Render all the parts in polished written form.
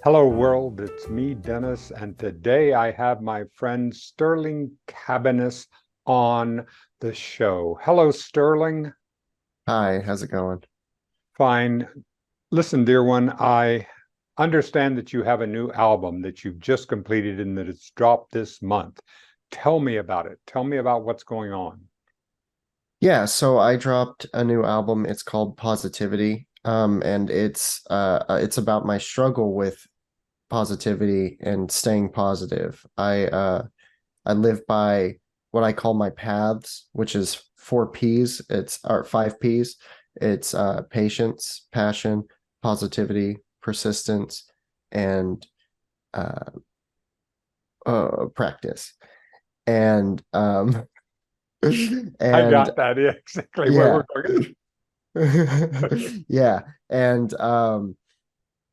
Hello, world. It's me, Dennis, and today I have my friend Sterling Cabbiness on the show. Hello, Sterling. Hi, how's it going? Fine. Listen, dear one, I understand that you have a new album that you've just completed and that it's dropped this month. Tell me about it. Tell me about what's going on. Yeah, so I dropped a new album. It's called Positivity. And it's about my struggle with positivity and staying positive. I live by what I call my paths, which is four P's. It's or five P's. It's patience, passion, positivity, persistence, and uh, practice. And I and got that. Yeah, exactly where yeah. we're going. Yeah, and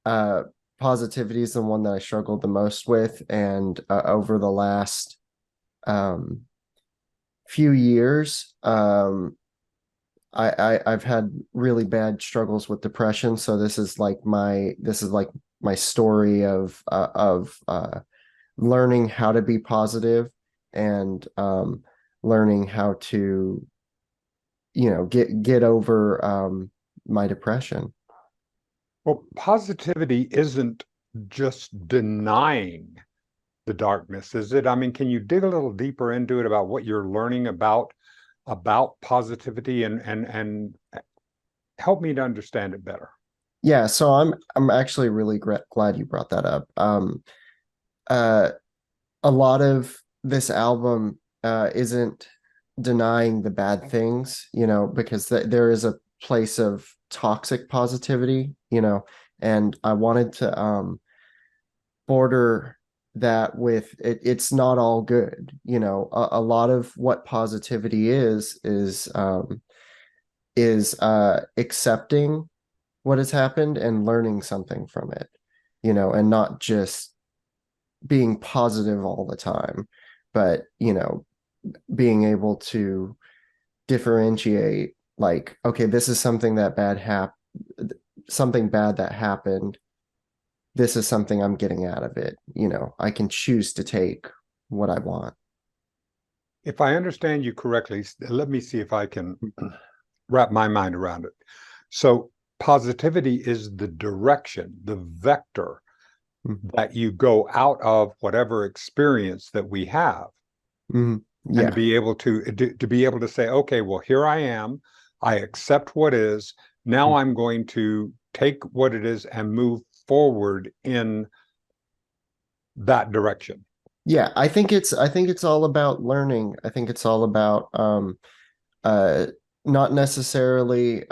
uh positivity is the one that I struggled the most with, and over the last um few years, I've had really bad struggles with depression, so this is like my story of learning how to be positive, and learning how to get over my depression. Well, positivity isn't just denying the darkness, is it? I mean, can you dig a little deeper into it about what you're learning about positivity and help me to understand it better? Yeah, so I'm actually really glad you brought that up. Uh, a lot of this album isn't denying the bad things, because there is a place of toxic positivity, and I wanted to border that with it's not all good. A lot of what positivity is accepting what has happened and learning something from it, and not just being positive all the time, but being able to differentiate, like, okay, this is something bad that happened. This is something I'm getting out of it. I can choose to take what I want. If I understand you correctly, let me see if I can wrap my mind around it. So, positivity is the direction, the vector that you go out of whatever experience that we have. Mm-hmm. And to Yeah. be able to be able to say, okay, well, here I am. I accept what is. Now I'm going to take what it is and move forward in that direction. Yeah, I think it's all about learning. I think it's all about uh not necessarily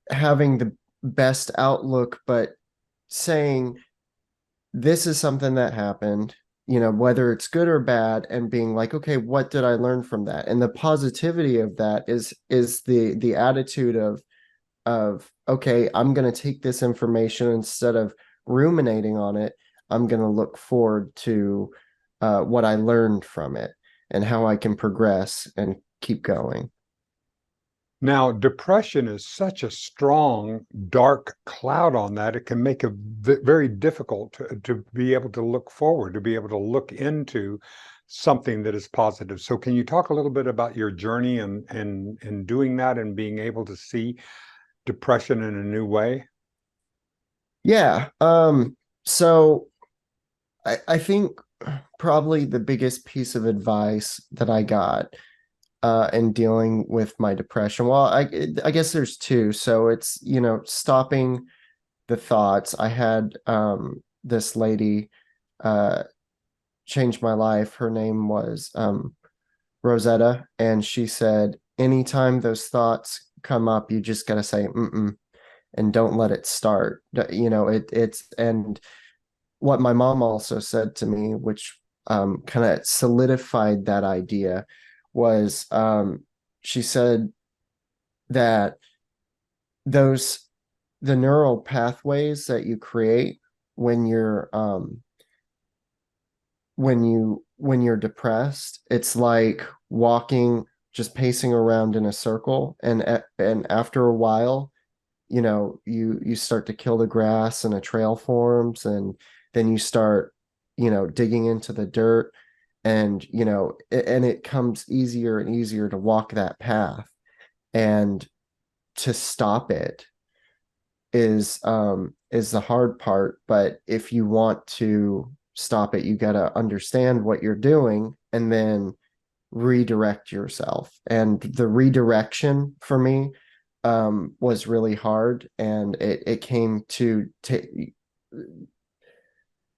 having the best outlook, but saying this is something that happened, whether it's good or bad, and being like, okay, what did I learn from that? And the positivity of that is the attitude of okay, I'm going to take this information, instead of ruminating on it, I'm going to look forward to what I learned from it and how I can progress and keep going. Now, depression is such a strong, dark cloud on that. It can make it very difficult to be able to look forward, to be able to look into something that is positive. So, can you talk a little bit about your journey and doing that and being able to see depression in a new way? Yeah. So I think probably the biggest piece of advice that I got in dealing with my depression, well, I guess there's two. So it's, stopping the thoughts. I had this lady uh change my life. Her name was Rosetta, and she said, anytime those thoughts come up, you just got to say mm-mm and don't let it start. It's and what my mom also said to me, which kind of solidified that idea, was she said that those the neural pathways that you create when you're depressed, it's like walking, just pacing around in a circle, and after a while, you start to kill the grass and a trail forms, and then you start, digging into the dirt, and and it comes easier and easier to walk that path, and to stop it is the hard part. But if you want to stop it, you got to understand what you're doing and then redirect yourself. And the redirection for me was really hard, and it came to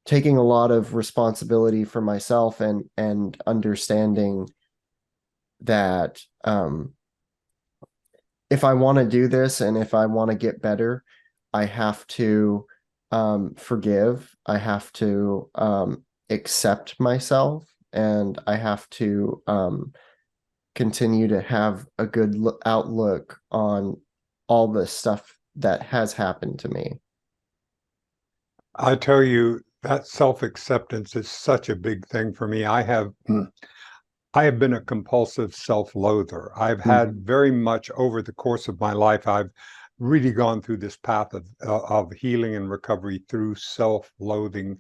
taking a lot of responsibility for myself, and understanding that if I want to do this and if I want to get better, I have to forgive. I have to accept myself, and I have to continue to have a good outlook on all the stuff that has happened to me. I tell you, that self-acceptance is such a big thing for me. I have been a compulsive self-loather. I've Mhm. had very much over the course of my life, I've really gone through this path of healing and recovery through self-loathing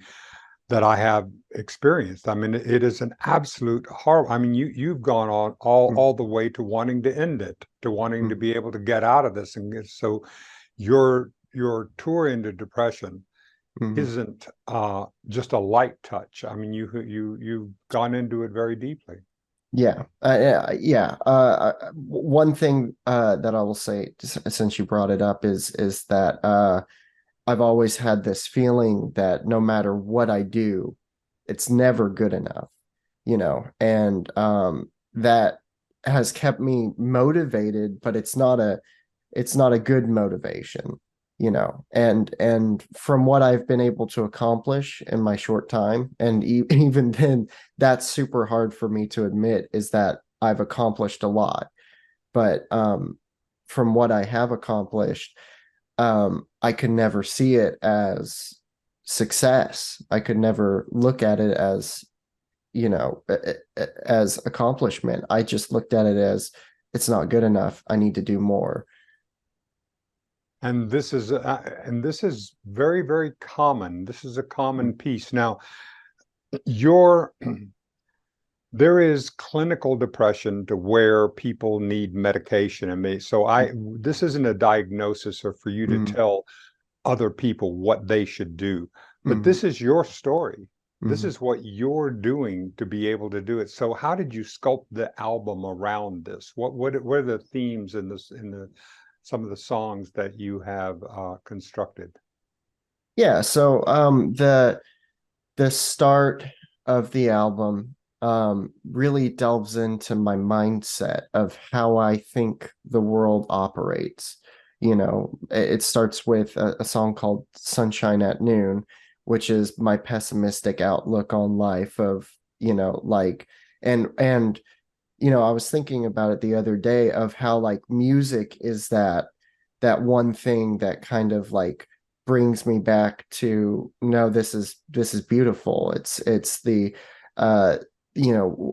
that I have experienced. I mean, it is an absolute horror. I mean, you've gone on all the way to wanting to end it, to wanting to Mhm. be able to get out of this. And so your tour into depression Mhm. isn't just a light touch. I mean, you've gone into it very deeply. Yeah, yeah. One thing that I will say, since you brought it up, is that I've always had this feeling that no matter what I do, it's never good enough, and that has kept me motivated, but it's not a good motivation, and from what I've been able to accomplish in my short time, and even then, that's super hard for me to admit, is that I've accomplished a lot. But from what I have accomplished, I could never see it as success. I could never look at it as, as accomplishment. I just looked at it as, it's not good enough. I need to do more. And this is very, very common. This is a common piece. Now, your there is clinical depression to where people need medication. And this isn't a diagnosis or for you to Mm-hmm. tell other people what they should do, but Mm-hmm. this is your story. This Mm-hmm. is what you're doing to be able to do it. So how did you sculpt the album around this? What are the themes in this in the some of the songs that you have constructed? Yeah, so the start of the album really delves into my mindset of how I think the world operates. It starts with a song called Sunshine at Noon, which is my pessimistic outlook on life of, like, and I was thinking about it the other day of how, like, music is that one thing that kind of like brings me back to, no, this is beautiful. It's the uh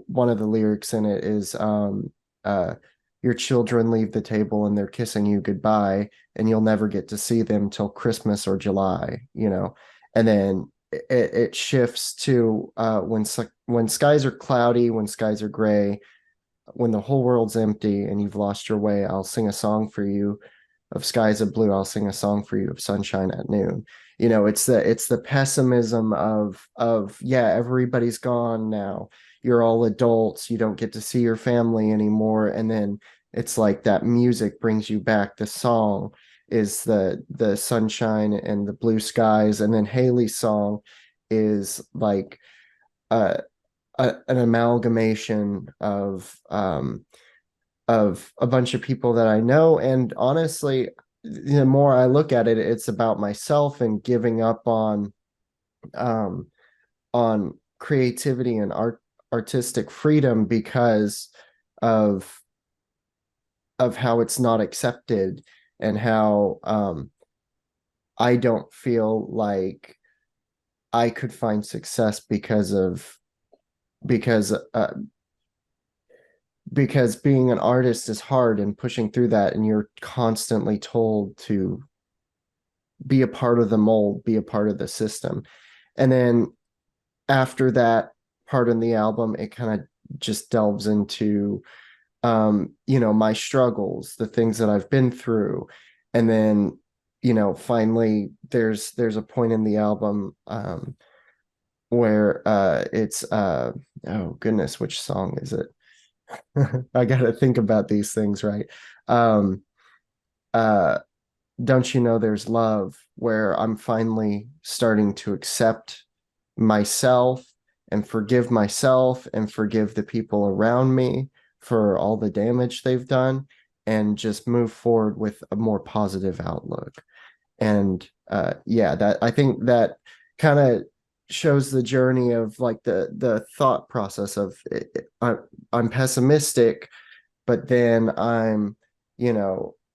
one of the lyrics in it is uh your children leave the table and they're kissing you goodbye, and you'll never get to see them till Christmas or July, and then it shifts to when skies are cloudy, when skies are gray, when the whole world's empty and you've lost your way, I'll sing a song for you of skies of blue. I'll sing a song for you of sunshine at noon. It's the pessimism of, yeah, everybody's gone now. You're all adults. You don't get to see your family anymore. And then it's like that music brings you back. The song is the sunshine and the blue skies. And then Haley's song is like uh, an amalgamation of a bunch of people that I know. And honestly, the more I look at it, it's about myself and giving up um, on creativity and artistic freedom because of how it's not accepted, and how I don't feel like I could find success because because being an artist is hard and pushing through that, and you're constantly told to be a part of the mold, be a part of the system. And then after that part in the album, it kind of just delves into my struggles, the things that I've been through. And then, finally there's a point in the album where it's oh goodness, which song is it? I gotta think about these things, right? Um uh Don't You Know There's Love, where I'm finally starting to accept myself and forgive the people around me for all the damage they've done, and just move forward with a more positive outlook. And yeah, that I think that kind of shows the journey of like the thought process of I'm pessimistic, but then I'm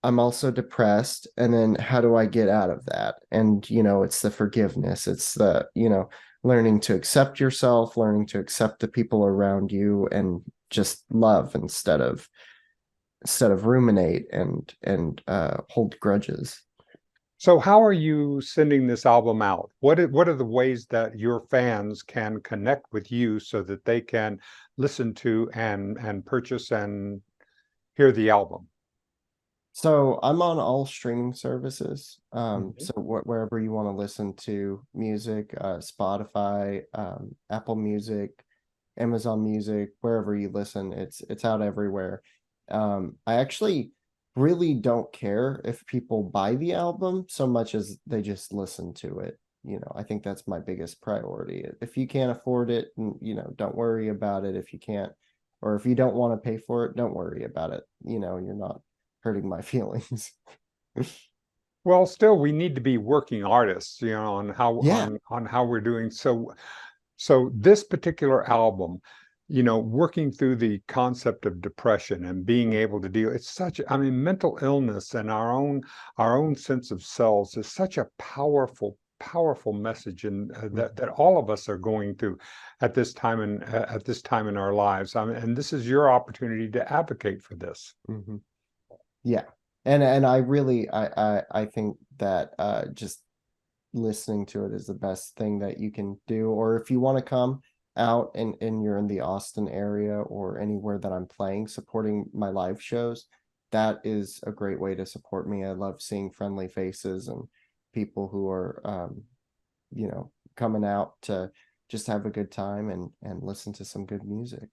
also depressed, and then how do I get out of that? And it's the forgiveness, it's the learning to accept yourself, learning to accept the people around you, and just love instead of ruminate and hold grudges. So how are you sending this album out? What are the ways that your fans can connect with you so that they can listen to and purchase and hear the album? So I'm on all streaming services. Mhm. So wherever you want to listen to music, Spotify, Apple Music, Amazon Music, wherever you listen, it's out everywhere. I actually really don't care if people buy the album so much as they just listen to it. I think that's my biggest priority. If you can't afford it, don't worry about it. If you can't, or if you don't want to pay for it, don't worry about it. You're not hurting my feelings. Well, still, we need to be working artists, Yeah. on how we're doing. So this particular album, working through the concept of depression and being able to deal, it's such, I mean, mental illness and our own sense of selves is such a powerful message, and that all of us are going through at this time in our lives. I mean, and this is your opportunity to advocate for this. Mm-hmm. Yeah. And I really I think that just listening to it is the best thing that you can do. Or if you want to come out and you're in the Austin area or anywhere that I'm playing, supporting my live shows, that is a great way to support me. I love seeing friendly faces and people who are coming out to just have a good time and listen to some good music.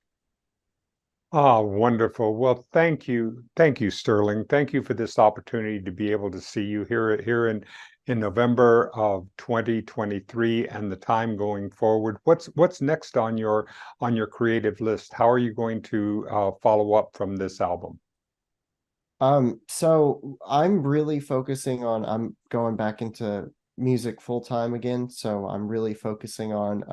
Ah, wonderful. Well, thank you. Thank you, Sterling. Thank you for this opportunity to be able to see you here in November of 2023 and the time going forward. What's next on your creative list? How are you going to follow up from this album? So I'm going back into music full time again. So I'm really focusing on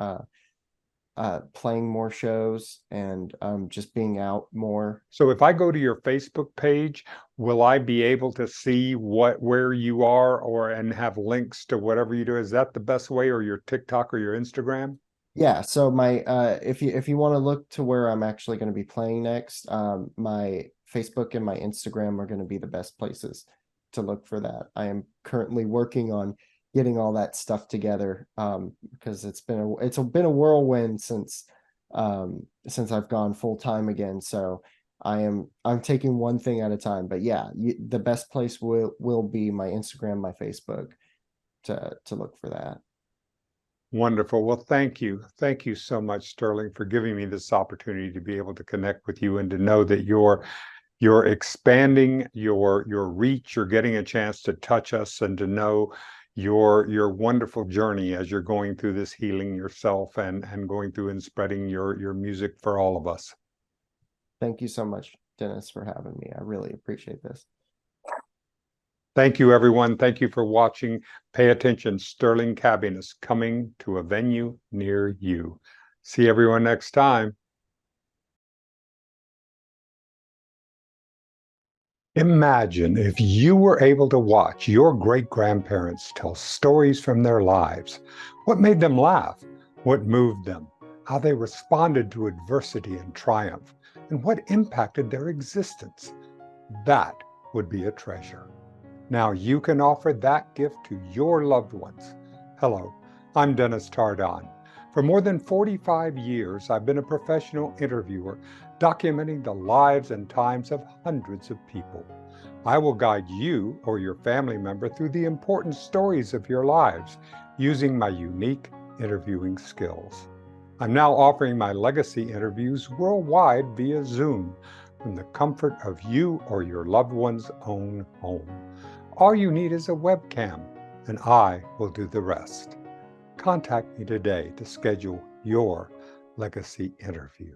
playing more shows and just being out more. So if I go to your Facebook page, will I be able to see where you are and have links to whatever you do? Is that the best way, or your TikTok or your Instagram? Yeah, so my if you want to look to where I'm actually going to be playing next, my Facebook and my Instagram are going to be the best places to look for that. I am currently working on getting all that stuff together because it's been a whirlwind since I've gone full time again. So I'm taking one thing at a time. But yeah, the best place will be my Instagram, my Facebook to look for that. Wonderful. Well, thank you. Thank you so much, Sterling, for giving me this opportunity to be able to connect with you and to know that you're expanding your reach. You're getting a chance to touch us and to know your wonderful journey as you're going through this healing yourself and going through and spreading your music for all of us. Thank you so much, Dennis, for having me. I really appreciate this. Thank you, everyone. Thank you for watching. Pay attention. Sterling Cabbiness coming to a venue near you. See everyone next time. Imagine if you were able to watch your great-grandparents tell stories from their lives. What made them laugh? What moved them? how they responded to adversity and triumph, and what impacted their existence. That would be a treasure. Now you can offer that gift to your loved ones. Hello, I'm Dennis Tardan. For more than 45 years, I've been a professional interviewer documenting the lives and times of hundreds of people. I will guide you or your family member through the important stories of your lives using my unique interviewing skills. I'm now offering my legacy interviews worldwide via Zoom from the comfort of you or your loved one's own home. All you need is a webcam, and I will do the rest. Contact me today to schedule your legacy interview.